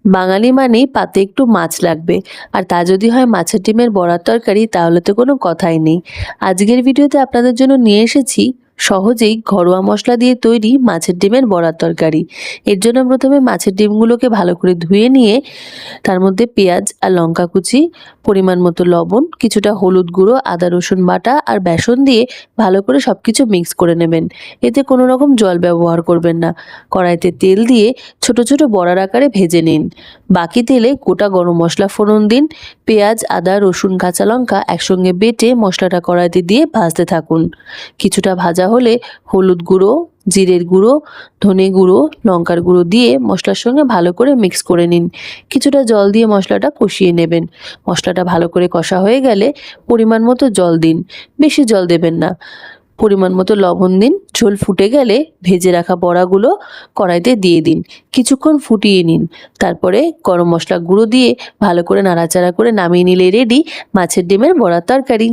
বাঙালি মানেই পাতে একটু মাছ লাগবে, আর তা যদি হয় মাছের ডিমের বড়ার তরকারি, তাহলে তো কোনো কথাই নেই। আজকের ভিডিওতে আপনাদের জন্য নিয়ে এসেছি সহজেই ঘরোয়া মশলা দিয়ে তৈরি মাছের ডিমের বড়ার তরকারি। এর জন্য প্রথমে মাছের ডিমগুলোকে ভালো করে ধুয়ে নিয়ে তার মধ্যে পেঁয়াজ আর লঙ্কা কুচি, পরিমাণ মতো লবণ, কিছুটা হলুদ গুঁড়ো, আদা রসুন বাটা আর বেসন দিয়ে ভালো করে সব কিছু মিক্স করে নেবেন। এতে কোনো রকম জল ব্যবহার করবেন না। কড়াইতে তেল দিয়ে ছোট ছোট বড়ার আকারে ভেজে নিন। বাকি তেলে গোটা গরম মশলা ফোড়ন দিন। পেঁয়াজ, আদা, রসুন, কাঁচা লঙ্কা একসঙ্গে বেটে মশলাটা কড়াইতে দিয়ে ভাজতে থাকুন। কিছুটা ভাজা হলে হলুদ গুঁড়ো, জিরের গুঁড়ো, ধনে গুঁড়ো, লঙ্কার গুঁড়ো দিয়ে মশলার সঙ্গে ভালো করে মিক্স করে নিন। কিছুটা জল দিয়ে মশলাটা কষিয়ে নেবেন। মশলাটা ভালো করে কষা হয়ে গেলে পরিমাণ মতো জল দিন, বেশি জল দেবেন না। পরিমাণ মতো লবণ দিন। ঝোল ফুটে গেলে ভেজে রাখা বড়াগুলো কড়াইতে দিয়ে দিন। কিছুক্ষণ ফুটিয়ে নিন। তারপরে গরম মশলা গুঁড়ো দিয়ে ভালো করে নাড়াচাড়া করে নামিয়ে নিলে রেডি মাছের ডিমের বড়ার তরকারি।